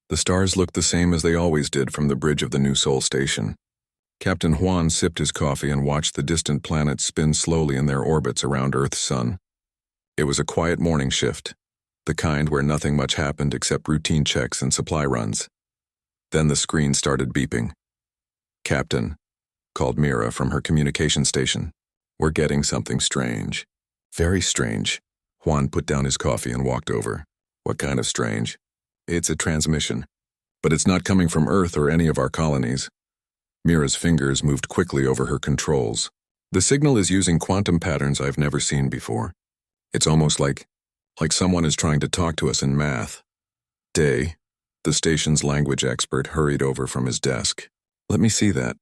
The stars looked the same as they always did from the bridge of the New Sol station. Captain Juan sipped his coffee and watched the distant planets spin slowly in their orbits around Earth's sun. It was a quiet morning shift, the kind where nothing much happened except routine checks and supply runs. Then the screen started beeping. "Captain," called Mira from her communication station. "We're getting something strange." "Very strange." Juan put down his coffee and walked over. "What kind of strange?" "It's a transmission, but it's not coming from Earth or any of our colonies." Mira's fingers moved quickly over her controls. "The signal is using quantum patterns I've never seen before. It's almost like someone is trying to talk to us in math." Day, the station's language expert, hurried over from his desk. "Let me see that."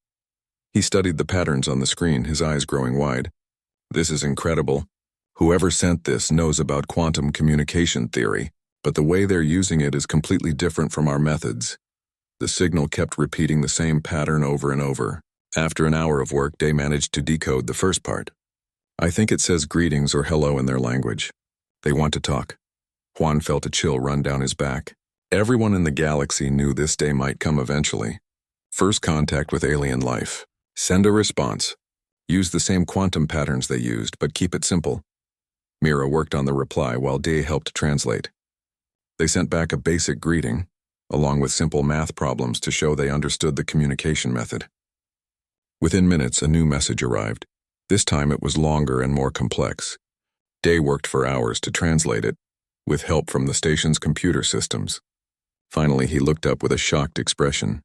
He studied the patterns on the screen, his eyes growing wide. "This is incredible. Whoever sent this knows about quantum communication theory, but the way they're using it is completely different from our methods." The signal kept repeating the same pattern over and over. After an hour of work, Day managed to decode the first part. "I think it says greetings or hello in their language. They want to talk." Juan felt a chill run down his back. Everyone in the galaxy knew this day might come eventually. First contact with alien life. Send a response. Use the same quantum patterns they used, but keep it simple. Mira worked on the reply while Day helped translate. They sent back a basic greeting, along with simple math problems to show they understood the communication method. Within minutes, a new message arrived. This time it was longer and more complex. Day worked for hours to translate it, with help from the station's computer systems. Finally, he looked up with a shocked expression.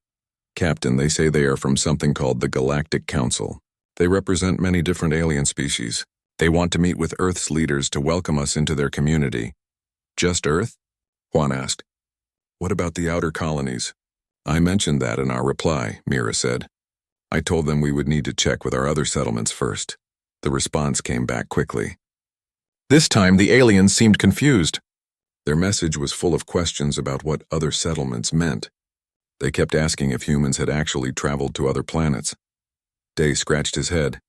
"Captain, they say they are from something called the Galactic Council. They represent many different alien species. They want to meet with Earth's leaders to welcome us into their community." "Just Earth?" Juan asked. "What about the outer colonies?" "I mentioned that in our reply," Mira said. "I told them we would need to check with our other settlements first." The response came back quickly. This time, the aliens seemed confused. Their message was full of questions about what other settlements meant. They kept asking if humans had actually traveled to other planets. Day scratched his head.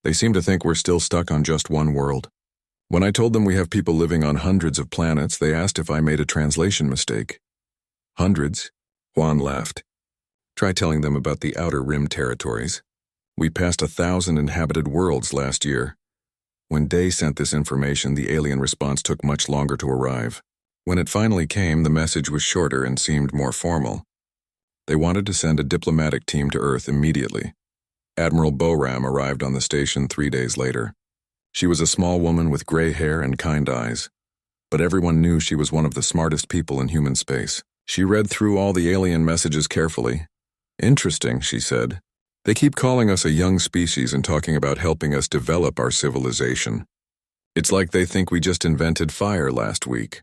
"They seem to think we're still stuck on just one world. When I told them we have people living on hundreds of planets, they asked if I made a translation mistake." "Hundreds?" Juan laughed. "Try telling them about the Outer Rim territories. We passed 1,000 inhabited worlds last year." When Day sent this information, the alien response took much longer to arrive. When it finally came, the message was shorter and seemed more formal. They wanted to send a diplomatic team to Earth immediately. Admiral Boram arrived on the station 3 days later. She was a small woman with gray hair and kind eyes, but everyone knew she was one of the smartest people in human space. She read through all the alien messages carefully. "Interesting," she said. "They keep calling us a young species and talking about helping us develop our civilization. It's like they think we just invented fire last week.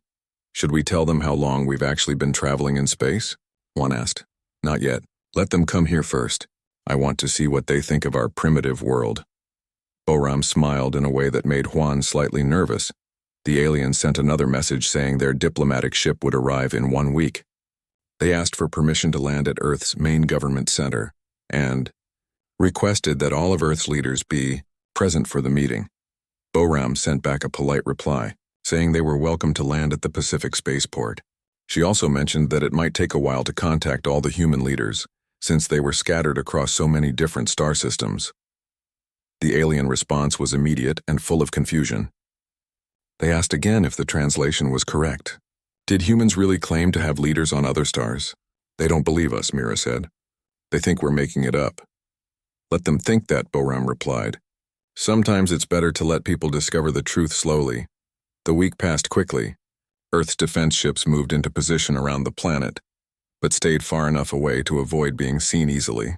Should we tell them how long we've actually been traveling in space?" Juan asked. "Not yet. Let them come here first. I want to see what they think of our primitive world." Boram smiled in a way that made Juan slightly nervous. The aliens sent another message saying their diplomatic ship would arrive in 1 week. They asked for permission to land at Earth's main government center and requested that all of Earth's leaders be present for the meeting. Boram sent back a polite reply, saying they were welcome to land at the Pacific spaceport. She also mentioned that it might take a while to contact all the human leaders, since they were scattered across so many different star systems. The alien response was immediate and full of confusion. They asked again if the translation was correct. Did humans really claim to have leaders on other stars? "They don't believe us," Mira said. "They think we're making it up." "Let them think that," Boram replied. "Sometimes it's better to let people discover the truth slowly." The week passed quickly. Earth's defense ships moved into position around the planet, but stayed far enough away to avoid being seen easily.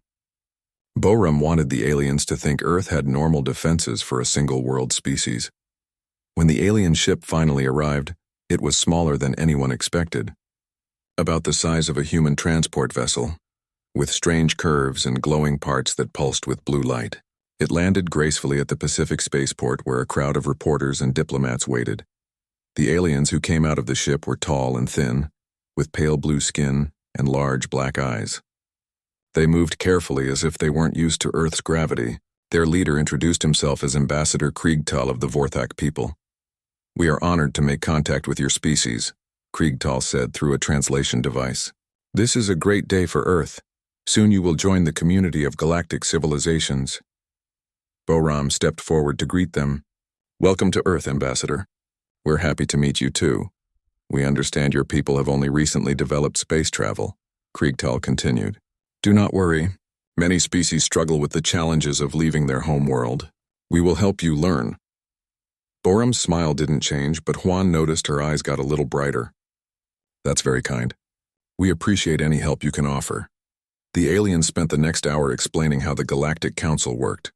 Boram wanted the aliens to think Earth had normal defenses for a single-world species. When the alien ship finally arrived, it was smaller than anyone expected. About the size of a human transport vessel, with strange curves and glowing parts that pulsed with blue light. It landed gracefully at the Pacific spaceport where a crowd of reporters and diplomats waited. The aliens who came out of the ship were tall and thin, with pale blue skin and large black eyes. They moved carefully as if they weren't used to Earth's gravity. Their leader introduced himself as Ambassador Kriegtal of the Vorthak people. "We are honored to make contact with your species," Kriegtal said through a translation device. This is a great day for Earth. Soon you will join the community of galactic civilizations. Boram stepped forward to greet them. Welcome to Earth, Ambassador. We're happy to meet you too. We understand your people have only recently developed space travel, Kriegtal continued. Do not worry. Many species struggle with the challenges of leaving their home world. We will help you learn. Boram's smile didn't change, but Juan noticed her eyes got a little brighter. That's very kind. We appreciate any help you can offer. The aliens spent the next hour explaining how the Galactic Council worked.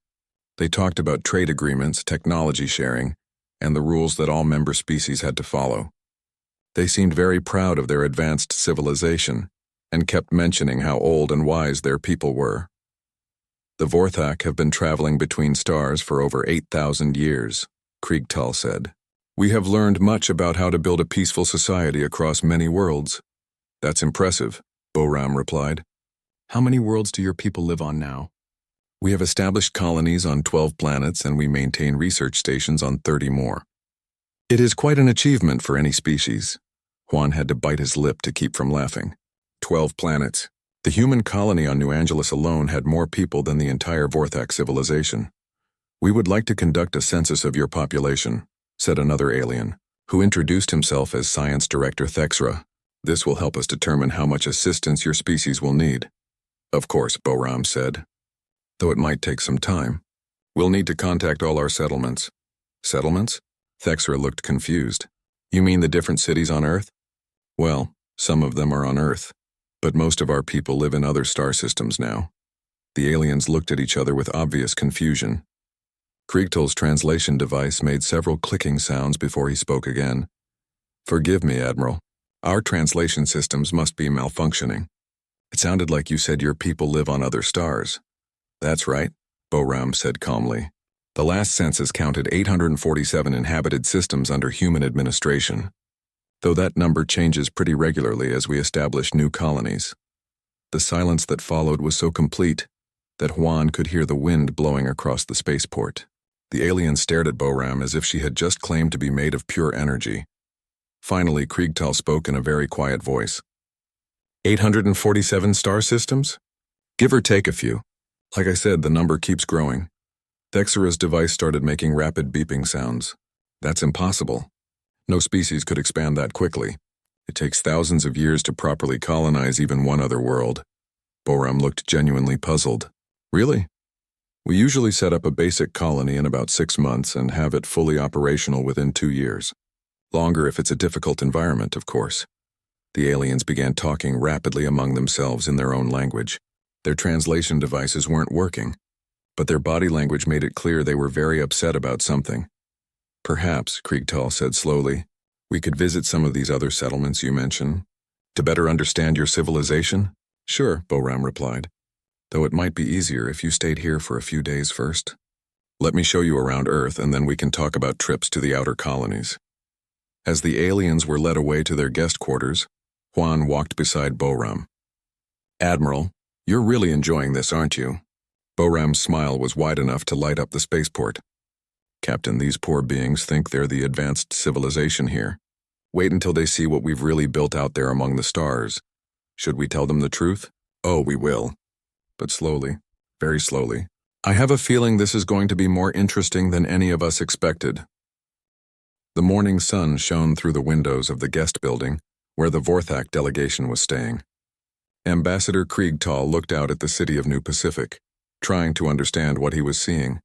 They talked about trade agreements, technology sharing, and the rules that all member species had to follow. They seemed very proud of their advanced civilization and kept mentioning how old and wise their people were. The Vorthak have been traveling between stars for over 8,000 years, Kriegtal said. We have learned much about how to build a peaceful society across many worlds. That's impressive, Boram replied. How many worlds do your people live on now? We have established colonies on 12 planets and we maintain research stations on 30 more. It is quite an achievement for any species. Juan had to bite his lip to keep from laughing. 12 planets. The human colony on New Angeles alone had more people than the entire Vorthak civilization. We would like to conduct a census of your population, said another alien, who introduced himself as Science Director Thexra. This will help us determine how much assistance your species will need. Of course, Boram said. Though it might take some time. We'll need to contact all our settlements. Settlements? Thexra looked confused. You mean the different cities on Earth? Well, some of them are on Earth, but most of our people live in other star systems now. The aliens looked at each other with obvious confusion. Kriegtal's translation device made several clicking sounds before he spoke again. Forgive me, Admiral. Our translation systems must be malfunctioning. It sounded like you said your people live on other stars. That's right, Boram said calmly. The last census counted 847 inhabited systems under human administration, though that number changes pretty regularly as we establish new colonies. The silence that followed was so complete that Juan could hear the wind blowing across the spaceport. The alien stared at Boram as if she had just claimed to be made of pure energy. Finally, Kriegtal spoke in a very quiet voice. 847 star systems? Give or take a few. Like I said, the number keeps growing. Thexra's device started making rapid beeping sounds. That's impossible. No species could expand that quickly. It takes thousands of years to properly colonize even one other world. Boram looked genuinely puzzled. Really? We usually set up a basic colony in about 6 months and have it fully operational within 2 years. Longer if it's a difficult environment, of course. The aliens began talking rapidly among themselves in their own language. Their translation devices weren't working, but their body language made it clear they were very upset about something. Perhaps, Kriegtal said slowly, we could visit some of these other settlements you mentioned. To better understand your civilization? Sure, Boram replied, though it might be easier if you stayed here for a few days first. Let me show you around Earth and then we can talk about trips to the outer colonies. As the aliens were led away to their guest quarters, Juan walked beside Boram. Admiral, you're really enjoying this, aren't you? Boram's smile was wide enough to light up the spaceport. Captain, these poor beings think they're the advanced civilization here. Wait until they see what we've really built out there among the stars. Should we tell them the truth? Oh, we will. But slowly, very slowly. I have a feeling this is going to be more interesting than any of us expected. The morning sun shone through the windows of the guest building where the Vorthak delegation was staying. Ambassador Kriegtal looked out at the city of New Pacific, trying to understand what he was seeing.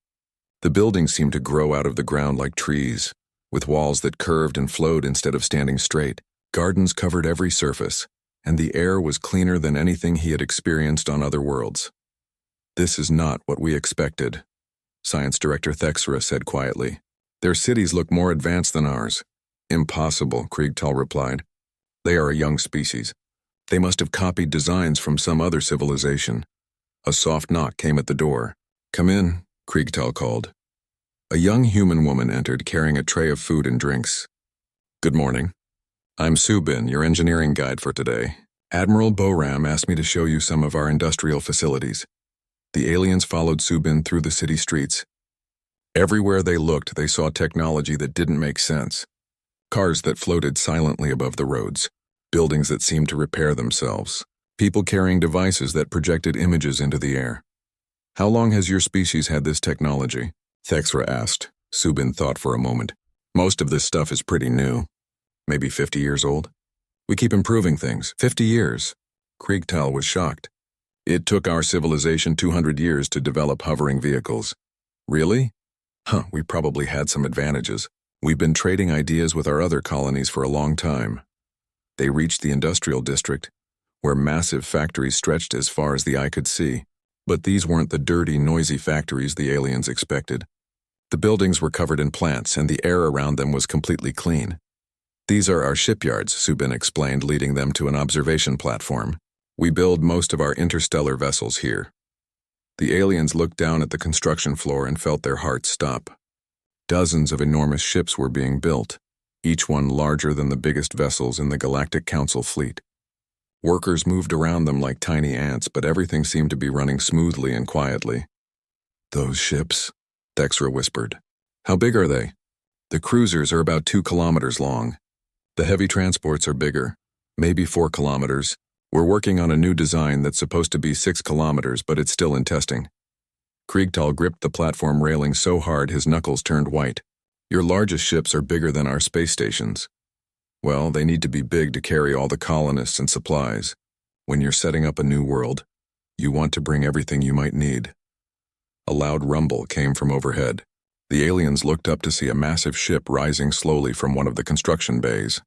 The buildings seemed to grow out of the ground like trees, with walls that curved and flowed instead of standing straight. Gardens covered every surface, and the air was cleaner than anything he had experienced on other worlds. This is not what we expected, Science Director Thexra said quietly. Their cities look more advanced than ours. Impossible, Kriegtal replied. They are a young species. They must have copied designs from some other civilization. A soft knock came at the door. Come in, Kriegtal called. A young human woman entered carrying a tray of food and drinks. Good morning. I'm Subin, your engineering guide for today. Admiral Boram asked me to show you some of our industrial facilities. The aliens followed Subin through the city streets. Everywhere they looked, they saw technology that didn't make sense. Cars that floated silently above the roads, buildings that seemed to repair themselves, people carrying devices that projected images into the air. How long has your species had this technology? Thexra asked. Subin thought for a moment. Most of this stuff is pretty new. Maybe 50 years old? We keep improving things. 50 years. Kriegtal was shocked. It took our civilization 200 years to develop hovering vehicles. Really? Huh, we probably had some advantages. We've been trading ideas with our other colonies for a long time. They reached the industrial district, where massive factories stretched as far as the eye could see. But these weren't the dirty, noisy factories the aliens expected. The buildings were covered in plants, and the air around them was completely clean. These are our shipyards, Subin explained, leading them to an observation platform. We build most of our interstellar vessels here. The aliens looked down at the construction floor and felt their hearts stop. Dozens of enormous ships were being built, each one larger than the biggest vessels in the Galactic Council fleet. Workers moved around them like tiny ants, but everything seemed to be running smoothly and quietly. Those ships, Thexra whispered. How big are they? The cruisers are about 2 kilometers long. The heavy transports are bigger, maybe 4 kilometers. We're working on a new design that's supposed to be 6 kilometers, but it's still in testing. Kriegtal gripped the platform railing so hard his knuckles turned white. Your largest ships are bigger than our space stations. Well, they need to be big to carry all the colonists and supplies. When you're setting up a new world, you want to bring everything you might need. A loud rumble came from overhead. The aliens looked up to see a massive ship rising slowly from one of the construction bays.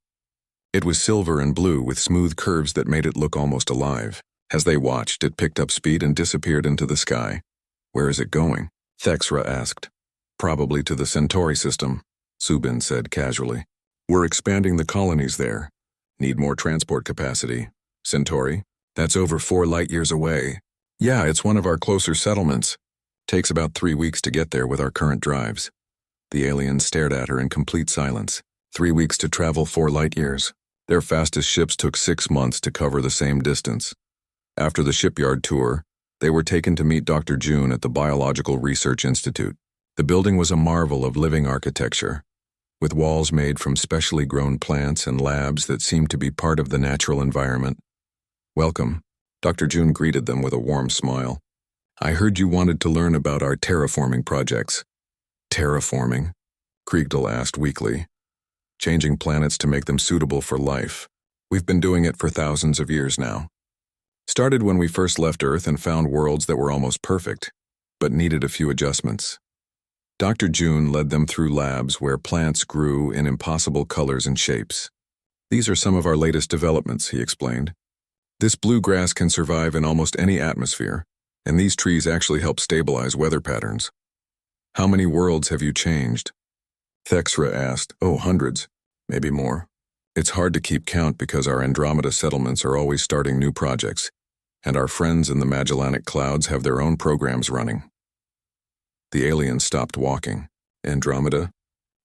It was silver and blue with smooth curves that made it look almost alive. As they watched, it picked up speed and disappeared into the sky. Where is it going? Thexra asked. Probably to the Centauri system, Subin said casually. We're expanding the colonies there. Need more transport capacity. Centauri? That's over 4 light years away. Yeah, it's one of our closer settlements. Takes about 3 weeks to get there with our current drives. The aliens stared at her in complete silence. 3 weeks to travel 4 light years. Their fastest ships took 6 months to cover the same distance. After the shipyard tour, they were taken to meet Dr. June at the Biological Research Institute. The building was a marvel of living architecture, with walls made from specially grown plants and labs that seemed to be part of the natural environment. Welcome. Dr. June greeted them with a warm smile. I heard you wanted to learn about our terraforming projects. Terraforming? Kriegtal asked weakly. Changing planets to make them suitable for life. We've been doing it for thousands of years now. Started when we first left Earth and found worlds that were almost perfect, but needed a few adjustments. Dr. June led them through labs where plants grew in impossible colors and shapes. These are some of our latest developments, he explained. This blue grass can survive in almost any atmosphere, and these trees actually help stabilize weather patterns. How many worlds have you changed? Thexra asked. Oh, hundreds, maybe more. It's hard to keep count because our Andromeda settlements are always starting new projects, and our friends in the Magellanic Clouds have their own programs running. The alien stopped walking. Andromeda?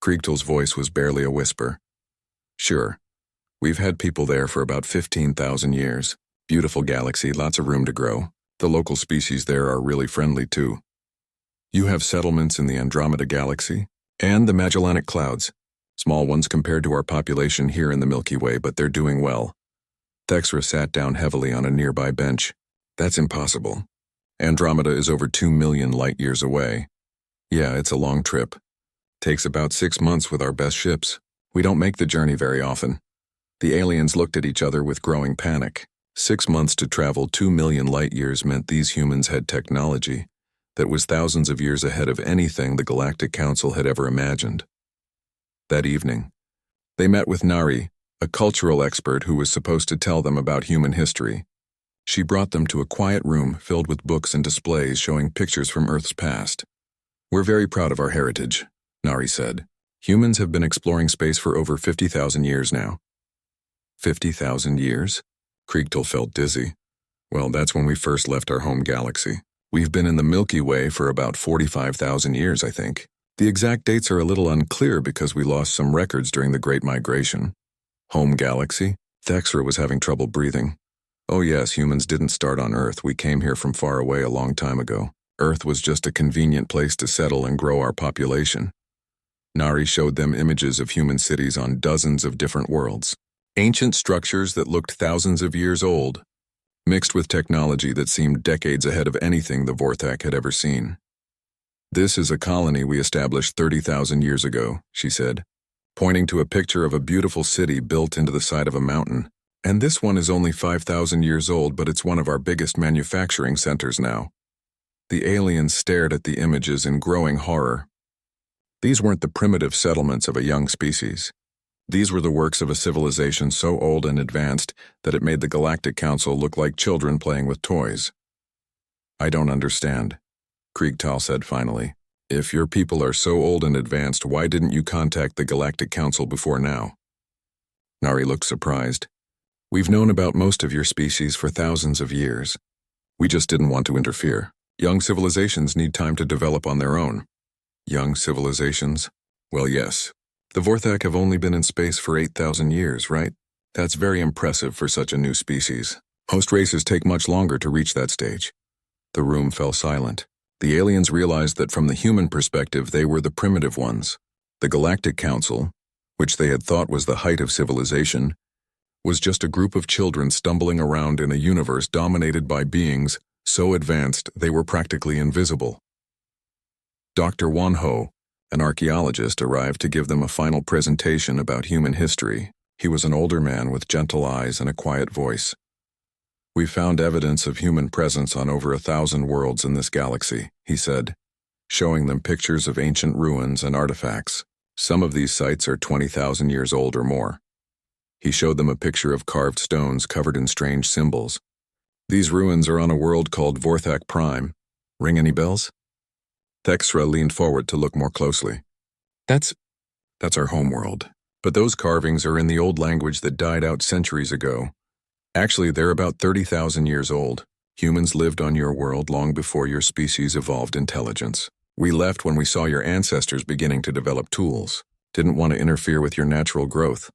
Kriegtal's voice was barely a whisper. Sure. We've had people there for about 15,000 years. Beautiful galaxy, lots of room to grow. The local species there are really friendly too. You have settlements in the Andromeda Galaxy and the Magellanic Clouds. Small ones compared to our population here in the Milky Way, but they're doing well. Thexra sat down heavily on a nearby bench. That's impossible. Andromeda is over 2 million light years away. Yeah, it's a long trip. Takes about 6 months with our best ships. We don't make the journey very often. The aliens looked at each other with growing panic. 6 months to travel 2 million light years meant these humans had technology that was thousands of years ahead of anything the Galactic Council had ever imagined. That evening, they met with Nari, a cultural expert who was supposed to tell them about human history. She brought them to a quiet room filled with books and displays showing pictures from Earth's past. We're very proud of our heritage, Nari said. Humans have been exploring space for over 50,000 years now. 50,000 years? Kriegtal felt dizzy. Well, that's when we first left our home galaxy. We've been in the Milky Way for about 45,000 years, I think. The exact dates are a little unclear because we lost some records during the Great Migration. Home galaxy? Thexra was having trouble breathing. Oh yes, humans didn't start on Earth. We came here from far away a long time ago. Earth was just a convenient place to settle and grow our population. Nari showed them images of human cities on dozens of different worlds. Ancient structures that looked thousands of years old. mixed with technology that seemed decades ahead of anything the Vorthak had ever seen. "This is a colony we established 30,000 years ago," she said, pointing to a picture of a beautiful city built into the side of a mountain. "And this one is only 5,000 years old, but it's one of our biggest manufacturing centers now." The aliens stared at the images in growing horror. These weren't the primitive settlements of a young species. These were the works of a civilization so old and advanced that it made the Galactic Council look like children playing with toys. "I don't understand," Kriegtal said finally. "If your people are so old and advanced, why didn't you contact the Galactic Council before now?" Nari looked surprised. "We've known about most of your species for thousands of years. We just didn't want to interfere. Young civilizations need time to develop on their own." "Young civilizations? Well, yes. The Vorthak have only been in space for 8,000 years, right? That's very impressive for such a new species. Most races take much longer to reach that stage." The room fell silent. The aliens realized that from the human perspective they were the primitive ones. The Galactic Council, which they had thought was the height of civilization, was just a group of children stumbling around in a universe dominated by beings so advanced they were practically invisible. Dr. Wanho, an archaeologist, arrived to give them a final presentation about human history. He was an older man with gentle eyes and a quiet voice. "We found evidence of human presence on over 1,000 worlds in this galaxy," he said, showing them pictures of ancient ruins and artifacts. Some of these sites are 20,000 years old or more. He showed them a picture of carved stones covered in strange symbols. "These ruins are on a world called Vorthak Prime. Ring any bells?" Thexra leaned forward to look more closely. That's our homeworld. But those carvings are in the old language that died out centuries ago. Actually, they're about 30,000 years old. Humans lived on your world long before your species evolved intelligence. We left when we saw your ancestors beginning to develop tools. Didn't want to interfere with your natural growth."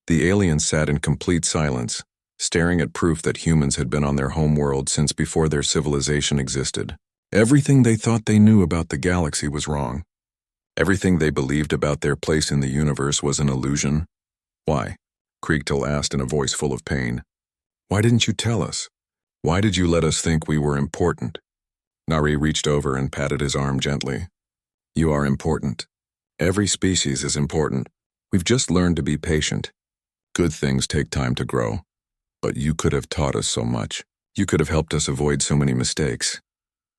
The aliens sat in complete silence, staring at proof that humans had been on their homeworld since before their civilization existed. Everything they thought they knew about the galaxy was wrong. Everything they believed about their place in the universe was an illusion. "Why?" Kriegtal asked in a voice full of pain. "Why didn't you tell us? Why did you let us think we were important?" Nari reached over and patted his arm gently. "You are important. Every species is important. We've just learned to be patient. Good things take time to grow. But you could have taught us so much. You could have helped us avoid so many mistakes."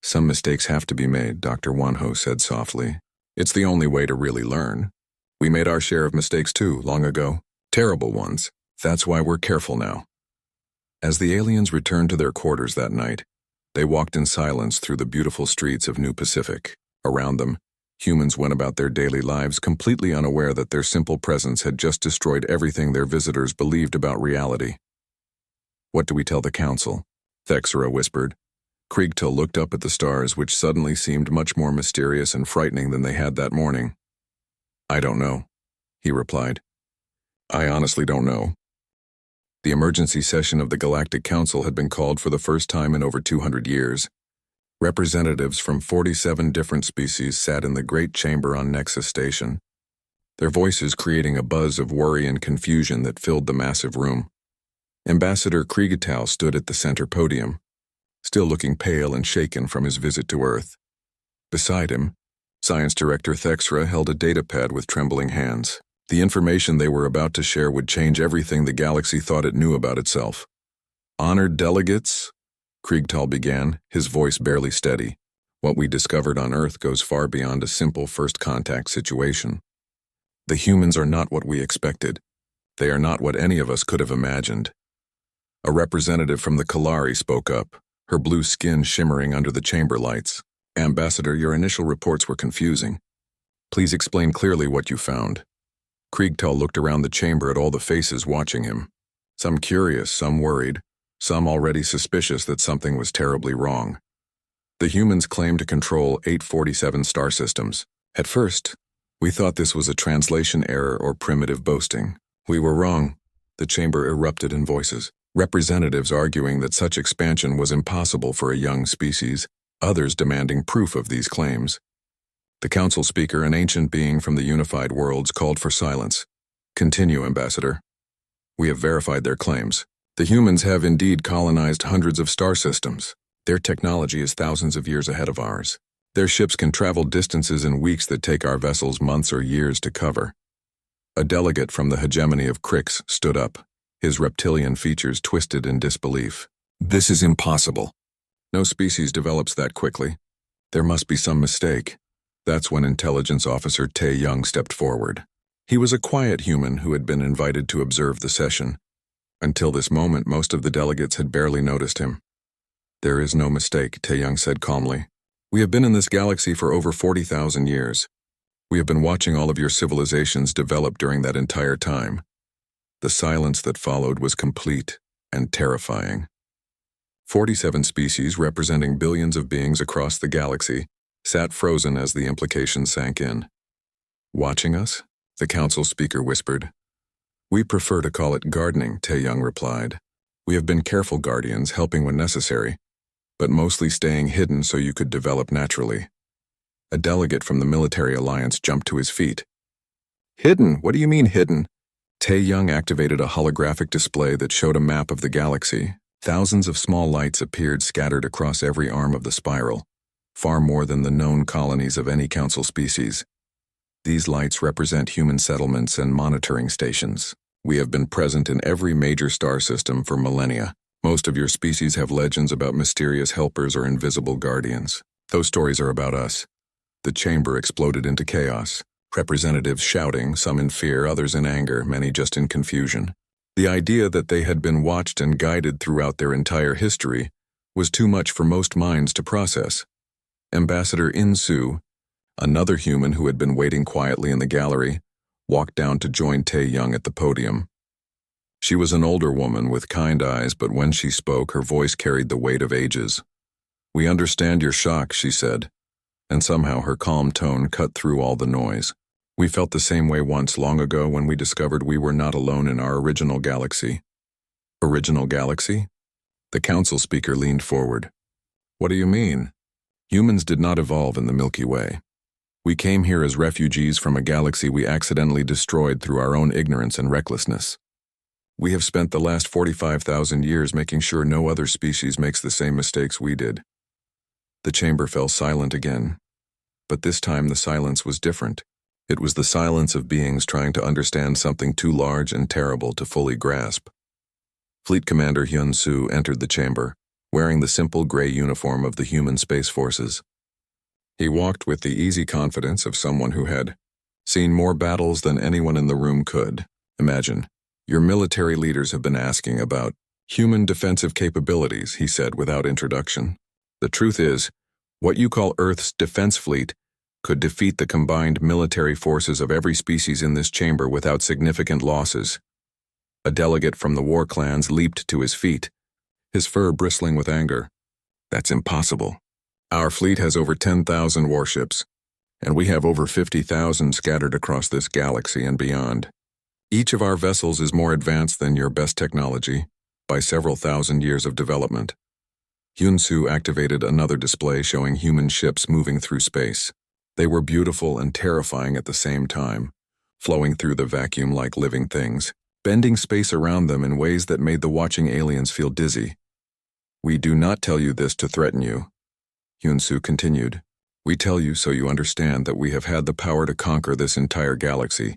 "Some mistakes have to be made," Dr. Wanho said softly. "It's the only way to really learn. We made our share of mistakes too, long ago. Terrible ones. That's why we're careful now." As the aliens returned to their quarters that night, they walked in silence through the beautiful streets of New Pacific. Around them, humans went about their daily lives completely unaware that their simple presence had just destroyed everything their visitors believed about reality. "What do we tell the council?" Thexera whispered. Kriegtal looked up at the stars, which suddenly seemed much more mysterious and frightening than they had that morning. "I don't know," he replied. "I honestly don't know." The emergency session of the Galactic Council had been called for the first time in over 200 years. Representatives from 47 different species sat in the great chamber on Nexus Station, their voices creating a buzz of worry and confusion that filled the massive room. Ambassador Kriegtal stood at the center podium, still looking pale and shaken from his visit to Earth. Beside him, Science Director Thexra held a datapad with trembling hands. The information they were about to share would change everything the galaxy thought it knew about itself. "Honored delegates," Kriegtal began, his voice barely steady. "What we discovered on Earth goes far beyond a simple first contact situation. The humans are not what we expected. They are not what any of us could have imagined." A representative from the Kalari spoke up, her blue skin shimmering under the chamber lights. "Ambassador, your initial reports were confusing. Please explain clearly what you found." Kriegtal looked around the chamber at all the faces watching him. Some curious, some worried, some already suspicious that something was terribly wrong. The humans claimed to control 847 star systems. At first, we thought this was a translation error or primitive boasting. We were wrong. The chamber erupted in voices. Representatives arguing that such expansion was impossible for a young species, others demanding proof of these claims. The council speaker, an ancient being from the unified worlds, called for silence. "Continue, Ambassador. We have verified their claims." The humans have indeed colonized hundreds of star systems. Their technology is thousands of years ahead of ours. Their ships can travel distances in weeks that take our vessels months or years to cover. A delegate from the hegemony of Crix stood up, his reptilian features twisted in disbelief. This is impossible. No species develops that quickly. There must be some mistake. That's when Intelligence Officer Tae Young stepped forward. He was a quiet human who had been invited to observe the session. Until this moment, most of the delegates had barely noticed him. There is no mistake, Tae Young said calmly. We have been in this galaxy for over 40,000 years. We have been watching all of your civilizations develop during that entire time. The silence that followed was complete and terrifying. 47 species representing billions of beings across the galaxy sat frozen as the implication sank in. Watching us? The council speaker whispered. We prefer to call it gardening, Tae Young replied. We have been careful guardians, helping when necessary, but mostly staying hidden so you could develop naturally. A delegate from the military alliance jumped to his feet. Hidden? What do you mean hidden? Tae Young activated a holographic display that showed a map of the galaxy. Thousands of small lights appeared scattered across every arm of the spiral, far more than the known colonies of any council species. These lights represent human settlements and monitoring stations. We have been present in every major star system for millennia. Most of your species have legends about mysterious helpers or invisible guardians. Those stories are about us. The chamber exploded into chaos. Representatives shouting, some in fear, others in anger, many just in confusion. The idea that they had been watched and guided throughout their entire history was too much for most minds to process. Ambassador In-Soo, another human who had been waiting quietly in the gallery, walked down to join Tae Young at the podium. She was an older woman with kind eyes, but when she spoke, her voice carried the weight of ages. We understand your shock, she said, and somehow her calm tone cut through all the noise. We felt the same way once long ago when we discovered we were not alone in our original galaxy. Original galaxy? The council speaker leaned forward. What do you mean? Humans did not evolve in the Milky Way. We came here as refugees from a galaxy we accidentally destroyed through our own ignorance and recklessness. We have spent the last 45,000 years making sure no other species makes the same mistakes we did. The chamber fell silent again. But this time the silence was different. It was the silence of beings trying to understand something too large and terrible to fully grasp. Fleet Commander Hyun-Soo entered the chamber, wearing the simple gray uniform of the human space forces. He walked with the easy confidence of someone who had seen more battles than anyone in the room could. Imagine, your military leaders have been asking about human defensive capabilities, he said without introduction. The truth is, what you call Earth's defense fleet could defeat the combined military forces of every species in this chamber without significant losses. A delegate from the war clans leaped to his feet, his fur bristling with anger. That's impossible. Our fleet has over 10,000 warships, and we have over 50,000 scattered across this galaxy and beyond. Each of our vessels is more advanced than your best technology, by several thousand years of development. Hyun-Soo activated another display showing human ships moving through space. They were beautiful and terrifying at the same time, flowing through the vacuum like living things, bending space around them in ways that made the watching aliens feel dizzy. We do not tell you this to threaten you, Hyun-Soo continued. We tell you so you understand that we have had the power to conquer this entire galaxy,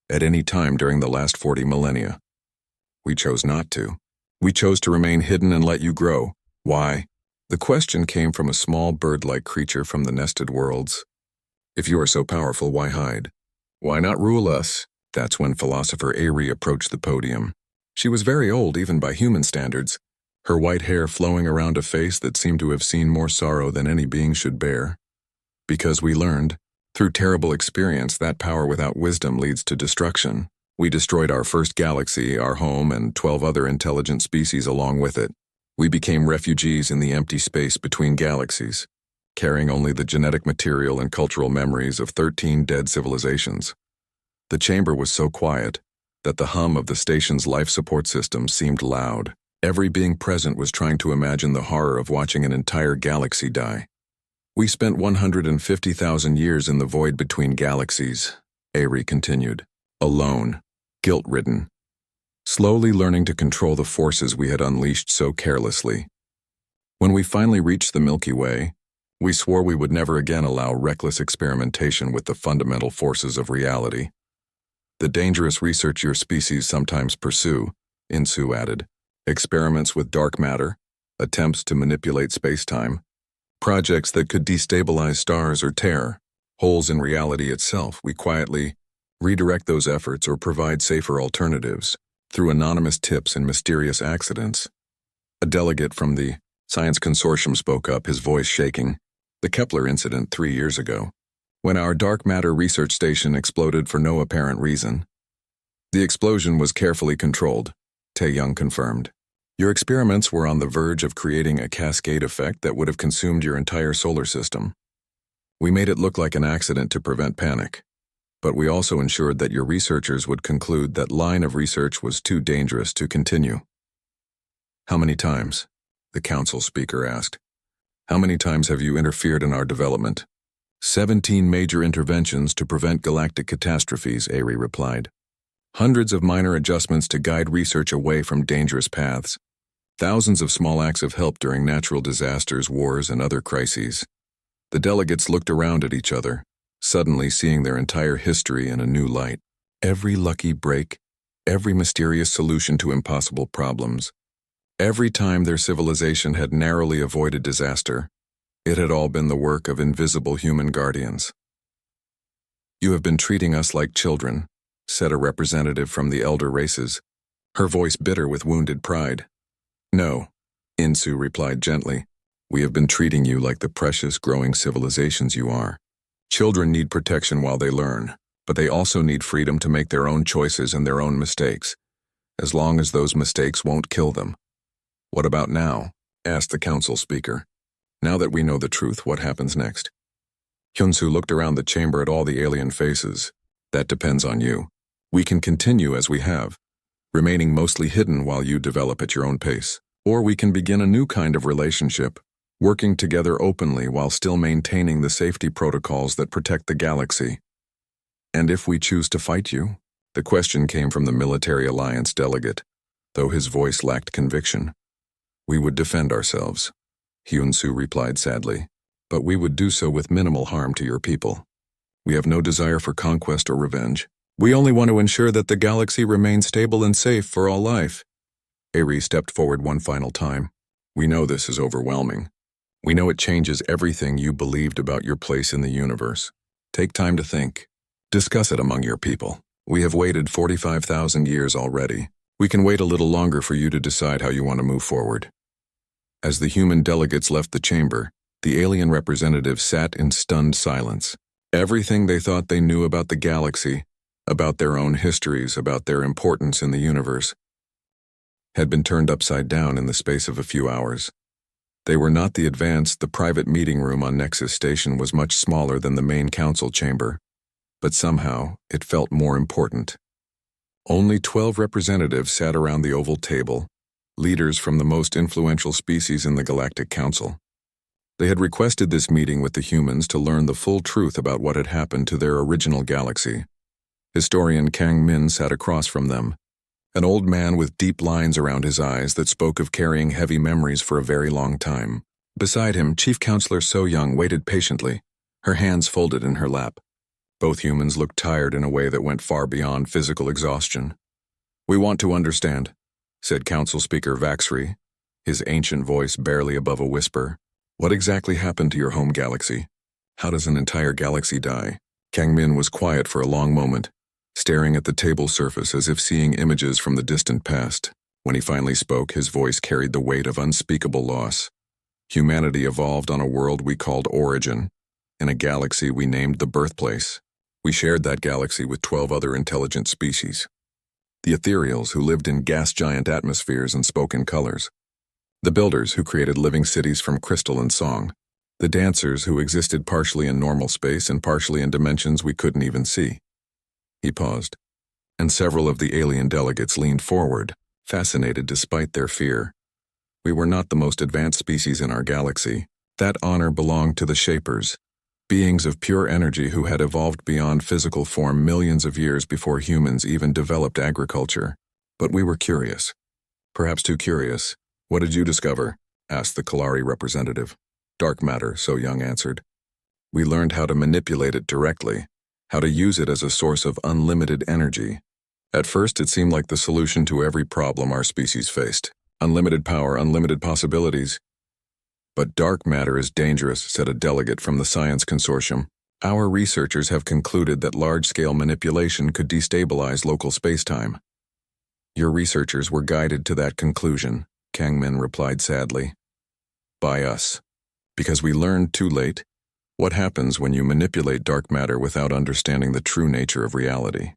at any time during the last 40 millennia. We chose not to. We chose to remain hidden and let you grow. Why? The question came from a small bird-like creature from the nested worlds. If you are so powerful, why hide? Why not rule us? That's when philosopher Ari approached the podium. She was very old, even by human standards, her white hair flowing around a face that seemed to have seen more sorrow than any being should bear. Because we learned, through terrible experience, that power without wisdom leads to destruction. We destroyed our first galaxy, our home, and 12 other intelligent species along with it. We became refugees in the empty space between galaxies, carrying only the genetic material and cultural memories of 13 dead civilizations. The chamber was so quiet that the hum of the station's life support system seemed loud. Every being present was trying to imagine the horror of watching an entire galaxy die. We spent 150,000 years in the void between galaxies, Ari continued. Alone, guilt-ridden, slowly learning to control the forces we had unleashed so carelessly. When we finally reached the Milky Way, we swore we would never again allow reckless experimentation with the fundamental forces of reality. The dangerous research your species sometimes pursue, Insu added, experiments with dark matter, attempts to manipulate space-time, projects that could destabilize stars or tear holes in reality itself, we quietly redirect those efforts or provide safer alternatives through anonymous tips and mysterious accidents. A delegate from the Science Consortium spoke up, his voice shaking. The Kepler incident 3 years ago, when our dark matter research station exploded for no apparent reason. The explosion was carefully controlled, Tae-young confirmed. Your experiments were on the verge of creating a cascade effect that would have consumed your entire solar system. We made it look like an accident to prevent panic, but we also ensured that your researchers would conclude that line of research was too dangerous to continue. How many times? The council speaker asked. How many times have you interfered in our development? 17 major interventions to prevent galactic catastrophes, Ari replied. Hundreds of minor adjustments to guide research away from dangerous paths. Thousands of small acts of help during natural disasters, wars, and other crises. The delegates looked around at each other, suddenly seeing their entire history in a new light. Every lucky break, every mysterious solution to impossible problems. Every time their civilization had narrowly avoided disaster, it had all been the work of invisible human guardians. You have been treating us like children, said a representative from the elder races, her voice bitter with wounded pride. No, Insu replied gently. We have been treating you like the precious, growing civilizations you are. Children need protection while they learn, but they also need freedom to make their own choices and their own mistakes, as long as those mistakes won't kill them. What about now? Asked the council speaker. Now that we know the truth, what happens next? Hyunsu looked around the chamber at all the alien faces. That depends on you. We can continue as we have, remaining mostly hidden while you develop at your own pace. Or we can begin a new kind of relationship, working together openly while still maintaining the safety protocols that protect the galaxy. And if we choose to fight you? The question came from the military alliance delegate, though his voice lacked conviction. We would defend ourselves, Hyunsu replied sadly, but we would do so with minimal harm to your people. We have no desire for conquest or revenge. We only want to ensure that the galaxy remains stable and safe for all life. Ari stepped forward one final time. We know this is overwhelming. We know it changes everything you believed about your place in the universe. Take time to think. Discuss it among your people. We have waited 45,000 years already. We can wait a little longer for you to decide how you want to move forward. As the human delegates left the chamber, the alien representatives sat in stunned silence. Everything they thought they knew about the galaxy, about their own histories, about their importance in the universe, had been turned upside down in the space of a few hours. They were not the advanced. The private meeting room on Nexus Station was much smaller than the main council chamber, but somehow it felt more important. Only 12 representatives sat around the oval table, leaders from the most influential species in the Galactic Council. They had requested this meeting with the humans to learn the full truth about what had happened to their original galaxy. Historian Kang Min sat across from them, an old man with deep lines around his eyes that spoke of carrying heavy memories for a very long time. Beside him, Chief Counselor So Young waited patiently, her hands folded in her lap. Both humans looked tired in a way that went far beyond physical exhaustion. We want to understand, said Council Speaker Vaxri, his ancient voice barely above a whisper. What exactly happened to your home galaxy? How does an entire galaxy die? Kang Min was quiet for a long moment, staring at the table surface as if seeing images from the distant past. When he finally spoke, his voice carried the weight of unspeakable loss. Humanity evolved on a world we called Origin, in a galaxy we named the Birthplace. We shared that galaxy with 12 other intelligent species. The ethereals, who lived in gas-giant atmospheres and spoke in colors. The builders, who created living cities from crystal and song. The dancers, who existed partially in normal space and partially in dimensions we couldn't even see. He paused, and several of the alien delegates leaned forward, fascinated despite their fear. We were not the most advanced species in our galaxy. That honor belonged to the Shapers, beings of pure energy who had evolved beyond physical form millions of years before humans even developed agriculture. But we were curious. Perhaps too curious. What did you discover? Asked the Kalari representative. Dark matter, So Young answered. We learned how to manipulate it directly, how to use it as a source of unlimited energy. At first, it seemed like the solution to every problem our species faced. Unlimited power, unlimited possibilities. But dark matter is dangerous, said a delegate from the Science Consortium. Our researchers have concluded that large-scale manipulation could destabilize local spacetime. Your researchers were guided to that conclusion, Kangmin replied sadly. By us. Because we learned too late what happens when you manipulate dark matter without understanding the true nature of reality.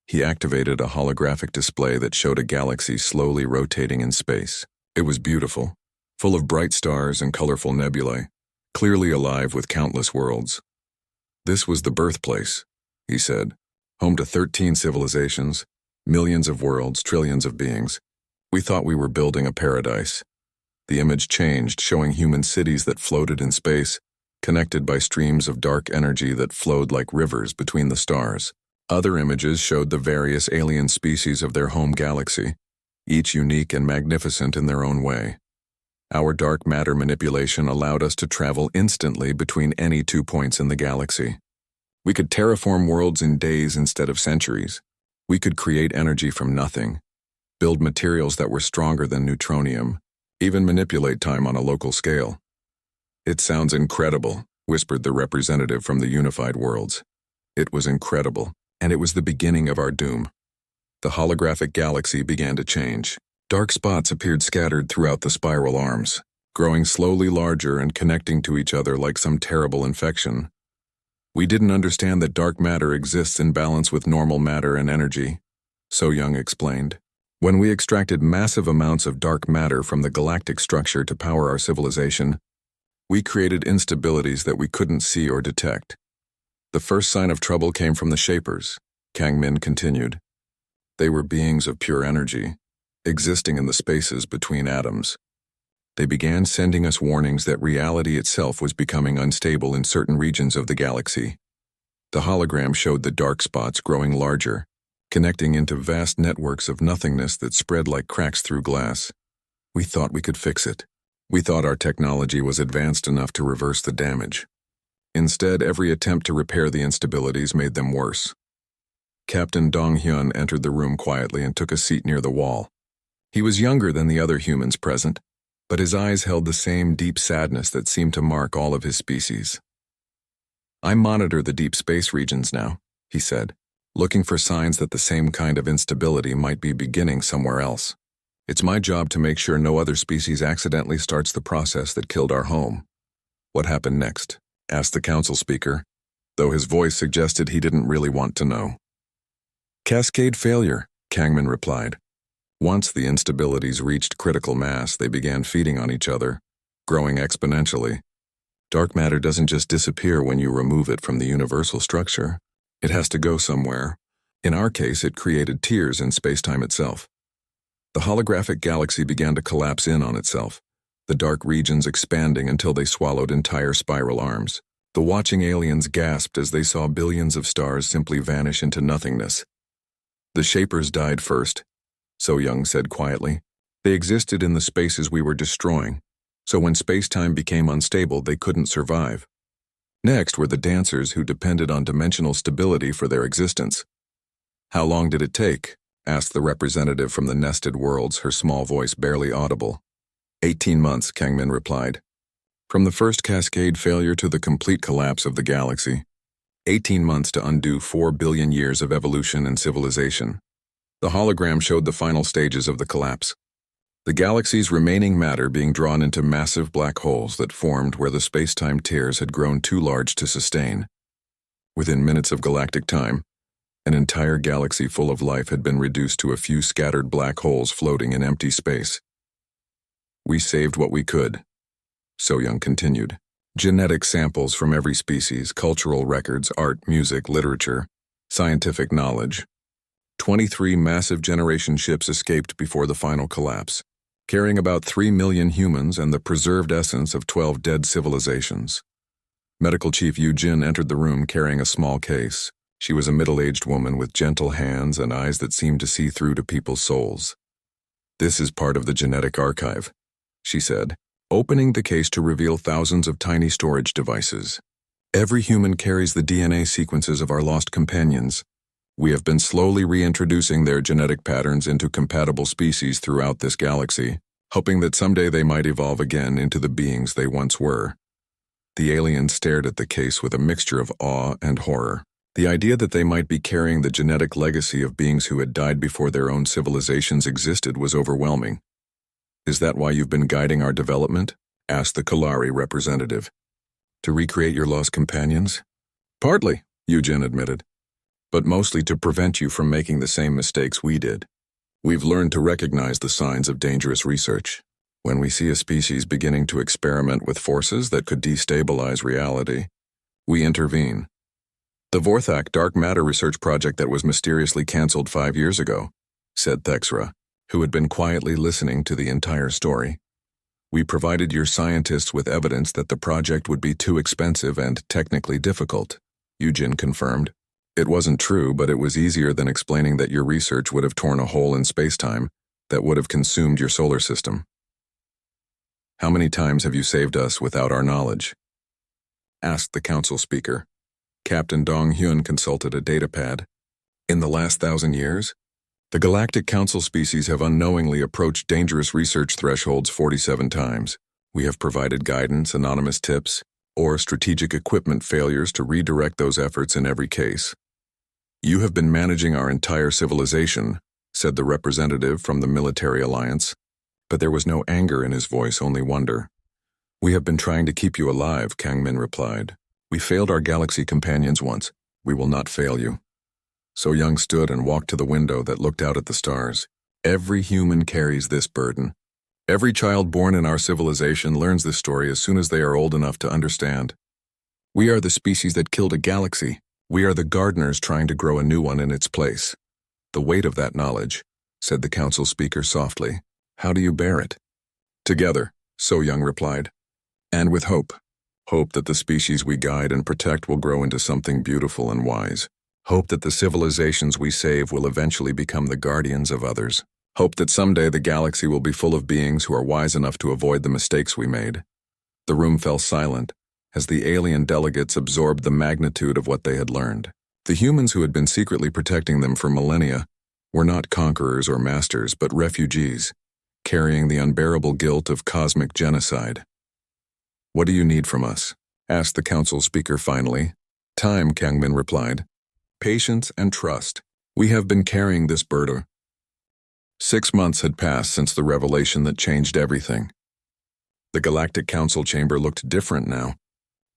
He activated a holographic display that showed a galaxy slowly rotating in space. It was beautiful, full of bright stars and colorful nebulae, clearly alive with countless worlds. This was the birthplace, he said, home to 13 civilizations, millions of worlds, trillions of beings. We thought we were building a paradise. The image changed, showing human cities that floated in space, connected by streams of dark energy that flowed like rivers between the stars. Other images showed the various alien species of their home galaxy, each unique and magnificent in their own way. Our dark matter manipulation allowed us to travel instantly between any 2 points in the galaxy. We could terraform worlds in days instead of centuries. We could create energy from nothing, build materials that were stronger than neutronium, even manipulate time on a local scale. It sounds incredible, whispered the representative from the unified worlds. It was incredible, and it was the beginning of our doom. The holographic galaxy began to change. Dark spots appeared scattered throughout the spiral arms, growing slowly larger and connecting to each other like some terrible infection. We didn't understand that dark matter exists in balance with normal matter and energy, So Young explained. When we extracted massive amounts of dark matter from the galactic structure to power our civilization, we created instabilities that we couldn't see or detect. The first sign of trouble came from the Shapers, Kangmin continued. They were beings of pure energy, existing in the spaces between atoms. They began sending us warnings that reality itself was becoming unstable in certain regions of the galaxy. The hologram showed the dark spots growing larger, connecting into vast networks of nothingness that spread like cracks through glass. We thought we could fix it. We thought our technology was advanced enough to reverse the damage. Instead, every attempt to repair the instabilities made them worse. Captain Dong-hyun entered the room quietly and took a seat near the wall. He was younger than the other humans present, but his eyes held the same deep sadness that seemed to mark all of his species. I monitor the deep space regions now, he said, looking for signs that the same kind of instability might be beginning somewhere else. It's my job to make sure no other species accidentally starts the process that killed our home. What happened next? Asked the council speaker, though his voice suggested he didn't really want to know. Cascade failure, Kangmin replied. Once the instabilities reached critical mass, they began feeding on each other, growing exponentially. Dark matter doesn't just disappear when you remove it from the universal structure. It has to go somewhere. In our case, it created tears in spacetime itself. The holographic galaxy began to collapse in on itself, the dark regions expanding until they swallowed entire spiral arms. The watching aliens gasped as they saw billions of stars simply vanish into nothingness. The Shapers died first, So Young said quietly. They existed in the spaces we were destroying, so when spacetime became unstable, they couldn't survive. Next were the dancers who depended on dimensional stability for their existence. How long did it take? Asked the representative from the nested worlds, her small voice barely audible. 18 months, Kangmin replied. From the first cascade failure to the complete collapse of the galaxy. 18 months to undo 4 billion years of evolution and civilization. The hologram showed the final stages of the collapse. The galaxy's remaining matter being drawn into massive black holes that formed where the space-time tears had grown too large to sustain. Within minutes of galactic time, an entire galaxy full of life had been reduced to a few scattered black holes floating in empty space. We saved what we could, So Young continued. Genetic samples from every species, cultural records, art, music, literature, scientific knowledge. 23 massive generation ships escaped before the final collapse, carrying about 3 million humans and the preserved essence of 12 dead civilizations. Medical Chief Yu Jin entered the room carrying a small case. She was a middle-aged woman with gentle hands and eyes that seemed to see through to people's souls. "This is part of the genetic archive," she said, opening the case to reveal thousands of tiny storage devices. "Every human carries the DNA sequences of our lost companions. We have been slowly reintroducing their genetic patterns into compatible species throughout this galaxy, hoping that someday they might evolve again into the beings they once were." The alien stared at the case with a mixture of awe and horror. The idea that they might be carrying the genetic legacy of beings who had died before their own civilizations existed was overwhelming. "Is that why you've been guiding our development?" asked the Kalari representative. "To recreate your lost companions?" "Partly," Eugen admitted, "but mostly to prevent you from making the same mistakes we did. We've learned to recognize the signs of dangerous research. When we see a species beginning to experiment with forces that could destabilize reality, we intervene. The Vorthak dark matter research project that was mysteriously cancelled 5 years ago," said Thexra, who had been quietly listening to the entire story. "We provided your scientists with evidence that the project would be too expensive and technically difficult," Eugen confirmed. "It wasn't true, but it was easier than explaining that your research would have torn a hole in space-time that would have consumed your solar system. How many times have you saved us without our knowledge?" asked the council speaker. Captain Dong Hyun consulted a datapad. "In the last 1,000 years? The Galactic Council species have unknowingly approached dangerous research thresholds 47 times. We have provided guidance, anonymous tips, or strategic equipment failures to redirect those efforts in every case." "You have been managing our entire civilization," said the representative from the military alliance, but there was no anger in his voice, only wonder. "We have been trying to keep you alive," Kang Min replied. "We failed our galaxy companions once. We will not fail you." So Young stood and walked to the window that looked out at the stars. "Every human carries this burden. Every child born in our civilization learns this story as soon as they are old enough to understand. We are the species that killed a galaxy. We are the gardeners trying to grow a new one in its place. The weight of that knowledge," said the council speaker softly. "How do you bear it?" "Together," So Young replied. "And with hope. Hope that the species we guide and protect will grow into something beautiful and wise. Hope that the civilizations we save will eventually become the guardians of others. Hope that someday the galaxy will be full of beings who are wise enough to avoid the mistakes we made." The room fell silent as the alien delegates absorbed the magnitude of what they had learned. The humans who had been secretly protecting them for millennia were not conquerors or masters, but refugees, carrying the unbearable guilt of cosmic genocide. "What do you need from us?" asked the council speaker finally. "Time," Kang Min replied. "Patience and trust. We have been carrying this burden." 6 months had passed since the revelation that changed everything. The Galactic Council chamber looked different now,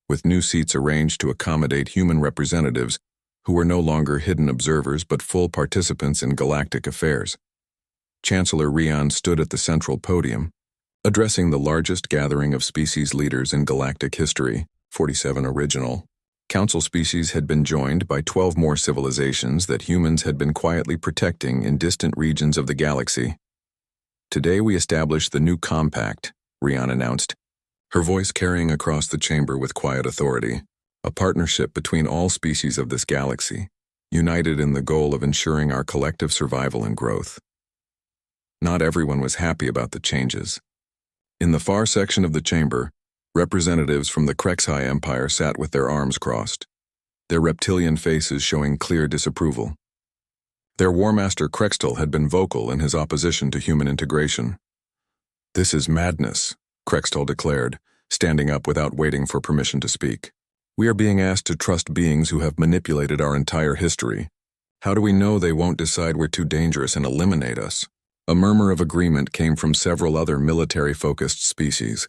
with new seats arranged to accommodate human representatives who were no longer hidden observers but full participants in galactic affairs. Chancellor Rian stood at the central podium, addressing the largest gathering of species leaders in galactic history, 47 original. Council species had been joined by 12 more civilizations that humans had been quietly protecting in distant regions of the galaxy. "Today we establish the new compact," Rian announced, her voice carrying across the chamber with quiet authority. "A partnership between all species of this galaxy, united in the goal of ensuring our collective survival and growth." Not everyone was happy about the changes. In the far section of the chamber, representatives from the Krexhai Empire sat with their arms crossed, their reptilian faces showing clear disapproval. Their War Master Krextal had been vocal in his opposition to human integration. "This is madness," Krextal declared, standing up without waiting for permission to speak. "We are being asked to trust beings who have manipulated our entire history. How do we know they won't decide we're too dangerous and eliminate us?" A murmur of agreement came from several other military-focused species.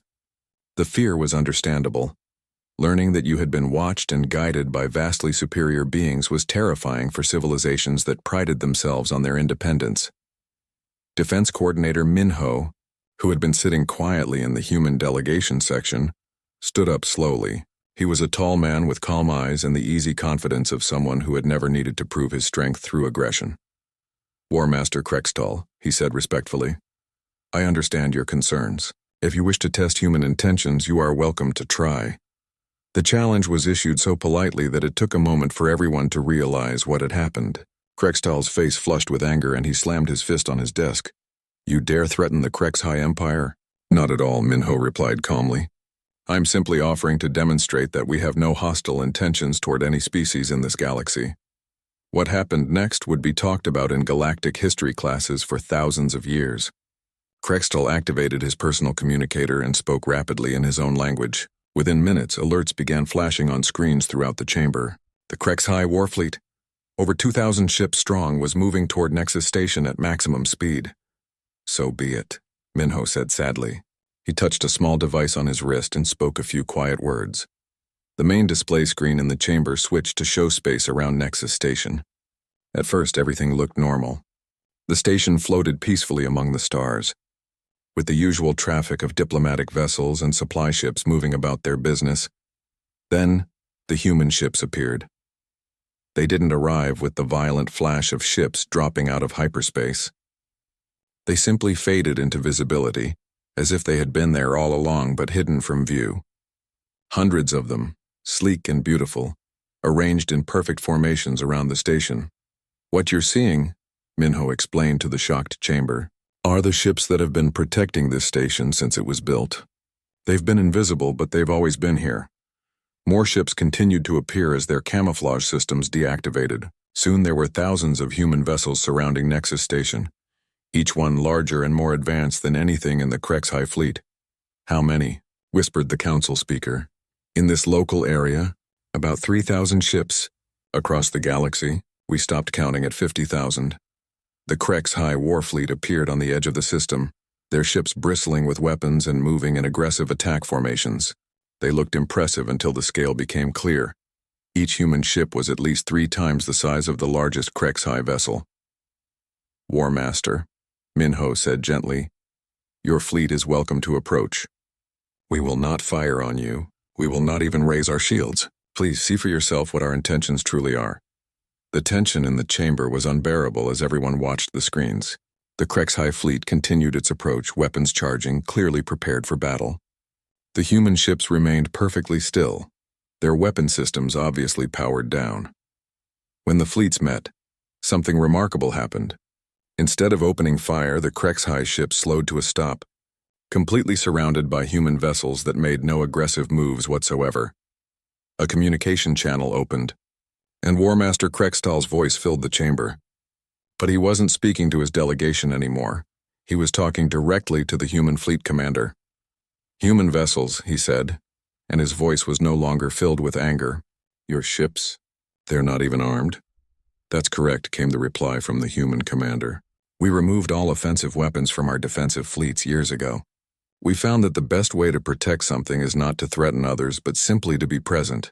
The fear was understandable. Learning that you had been watched and guided by vastly superior beings was terrifying for civilizations that prided themselves on their independence. Defense Coordinator Minho, who had been sitting quietly in the human delegation section, stood up slowly. He was a tall man with calm eyes and the easy confidence of someone who had never needed to prove his strength through aggression. "War Master Krextal," he said respectfully, "I understand your concerns. If you wish to test human intentions, you are welcome to try. The challenge was issued so politely that it took a moment for everyone to realize what had happened. Krextal's face flushed with anger and he slammed his fist on his desk. You dare threaten the HFY Empire? Not at all, Minho replied calmly. I'm simply offering to demonstrate that we have no hostile intentions toward any species in this galaxy. What happened next would be talked about in galactic history classes for thousands of years. Krextal activated his personal communicator and spoke rapidly in his own language. Within minutes, alerts began flashing on screens throughout the chamber. The HFY War fleet, over 2,000 ships strong, was moving toward Nexus Station at maximum speed. So be it, Minho said sadly. He touched a small device on his wrist and spoke a few quiet words. The main display screen in the chamber switched to show space around Nexus Station. At first, everything looked normal. The station floated peacefully among the stars, with the usual traffic of diplomatic vessels and supply ships moving about their business. Then, the human ships appeared. They didn't arrive with the violent flash of ships dropping out of hyperspace. They simply faded into visibility, as if they had been there all along but hidden from view. Hundreds of them, sleek and beautiful, arranged in perfect formations around the station. What you're seeing, Minho explained to the shocked chamber, are the ships that have been protecting this station since it was built. They've been invisible, but they've always been here. More ships continued to appear as their camouflage systems deactivated. Soon there were thousands of human vessels surrounding Nexus Station, each one larger and more advanced than anything in the HFY fleet. How many? Whispered the council speaker. In this local area, about 3,000 ships. Across the galaxy, we stopped counting at 50,000. The HFY War fleet appeared on the edge of the system, their ships bristling with weapons and moving in aggressive attack formations. They looked impressive until the scale became clear. Each human ship was at least 3 times the size of the largest HFY vessel. War Master, Minho said gently, your fleet is welcome to approach. We will not fire on you. We will not even raise our shields. Please see for yourself what our intentions truly are. The tension in the chamber was unbearable as everyone watched the screens. The HFY fleet continued its approach, weapons charging, clearly prepared for battle. The human ships remained perfectly still, their weapon systems obviously powered down. When the fleets met, something remarkable happened. Instead of opening fire, the HFY ships slowed to a stop, completely surrounded by human vessels that made no aggressive moves whatsoever. A communication channel opened, and War Master Krextal's voice filled the chamber. But he wasn't speaking to his delegation anymore. He was talking directly to the human fleet commander. Human vessels, he said, and his voice was no longer filled with anger. Your ships? They're not even armed? That's correct, came the reply from the human commander. We removed all offensive weapons from our defensive fleets years ago. We found that the best way to protect something is not to threaten others, but simply to be present.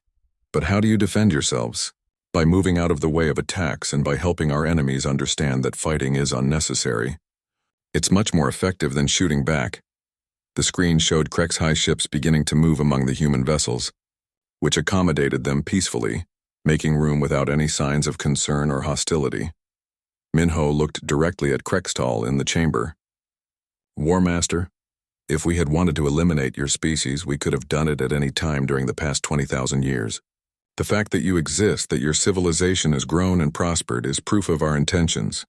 But how do you defend yourselves? By moving out of the way of attacks and by helping our enemies understand that fighting is unnecessary. It's much more effective than shooting back. The screen showed HFY ships beginning to move among the human vessels, which accommodated them peacefully, making room without any signs of concern or hostility. Minho looked directly at Krextal in the chamber. War Master, if we had wanted to eliminate your species, we could have done it at any time during the past 20,000 years. The fact that you exist, that your civilization has grown and prospered, is proof of our intentions.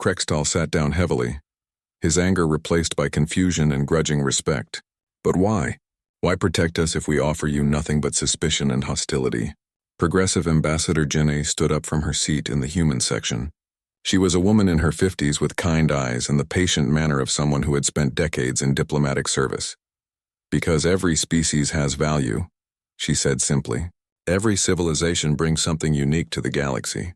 Krextal sat down heavily, his anger replaced by confusion and grudging respect. But why? Why protect us if we offer you nothing but suspicion and hostility? Progressive Ambassador Jenny stood up from her seat in the human section. She was a woman in her 50s with kind eyes and the patient manner of someone who had spent decades in diplomatic service. Because every species has value, she said simply. Every civilization brings something unique to the galaxy.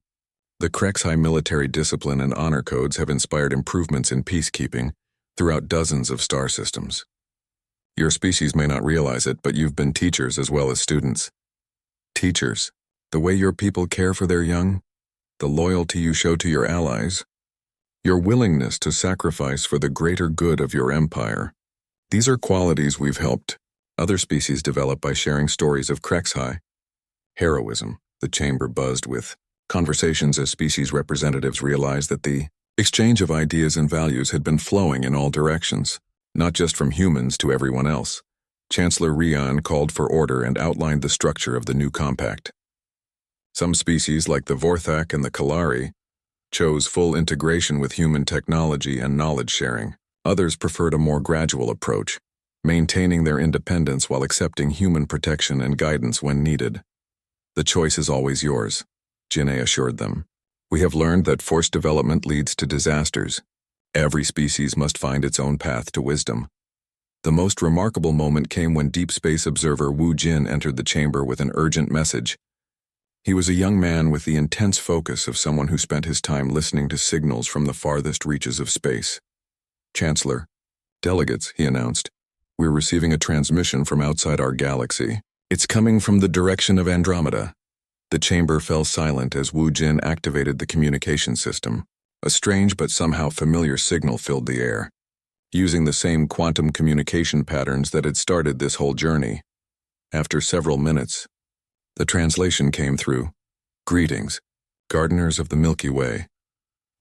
The HFY military discipline and honor codes have inspired improvements in peacekeeping throughout dozens of star systems. Your species may not realize it, but you've been teachers as well as students. Teachers, the way your people care for their young, the loyalty you show to your allies, your willingness to sacrifice for the greater good of your empire. These are qualities we've helped other species develop by sharing stories of HFY. Heroism, the chamber buzzed with conversations as species representatives realized that the exchange of ideas and values had been flowing in all directions, not just from humans to everyone else. Chancellor Rion called for order and outlined the structure of the new compact. Some species, like the Vorthak and the Kalari, chose full integration with human technology and knowledge sharing. Others preferred a more gradual approach, maintaining their independence while accepting human protection and guidance when needed. The choice is always yours, Jinneh assured them. We have learned that forced development leads to disasters. Every species must find its own path to wisdom. The most remarkable moment came when Deep Space Observer Wu Jin entered the chamber with an urgent message. He was a young man with the intense focus of someone who spent his time listening to signals from the farthest reaches of space. Chancellor, delegates, he announced. We're receiving a transmission from outside our galaxy. It's coming from the direction of Andromeda. The chamber fell silent as Wu Jin activated the communication system. A strange but somehow familiar signal filled the air, using the same quantum communication patterns that had started this whole journey. After several minutes, the translation came through. Greetings, gardeners of the Milky Way.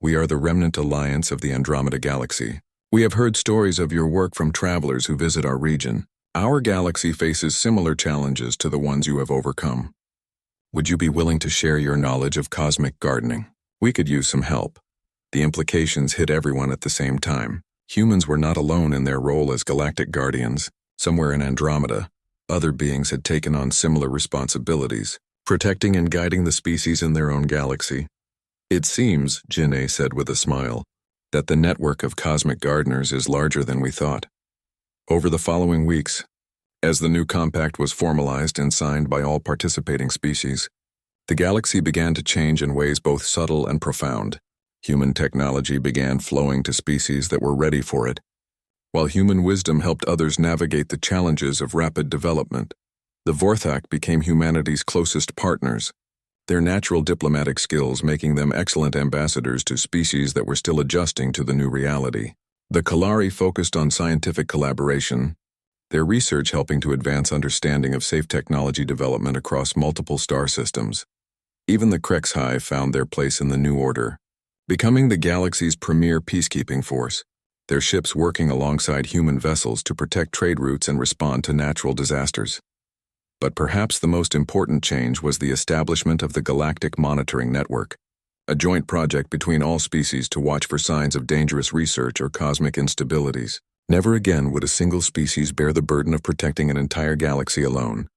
We are the remnant alliance of the Andromeda Galaxy. We have heard stories of your work from travelers who visit our region. Our galaxy faces similar challenges to the ones you have overcome. Would you be willing to share your knowledge of cosmic gardening? We could use some help. The implications hit everyone at the same time. Humans were not alone in their role as galactic guardians. Somewhere in Andromeda, other beings had taken on similar responsibilities, protecting and guiding the species in their own galaxy. It seems, Jinneh said with a smile, that the network of cosmic gardeners is larger than we thought. Over the following weeks, as the new compact was formalized and signed by all participating species, the galaxy began to change in ways both subtle and profound. Human technology began flowing to species that were ready for it, while human wisdom helped others navigate the challenges of rapid development. The Vorthak became humanity's closest partners, their natural diplomatic skills making them excellent ambassadors to species that were still adjusting to the new reality. The Kalari focused on scientific collaboration, their research helping to advance understanding of safe technology development across multiple star systems. Even the Krexhai found their place in the new order, becoming the galaxy's premier peacekeeping force, their ships working alongside human vessels to protect trade routes and respond to natural disasters. But perhaps the most important change was the establishment of the Galactic Monitoring Network, a joint project between all species to watch for signs of dangerous research or cosmic instabilities. Never again would a single species bear the burden of protecting an entire galaxy alone.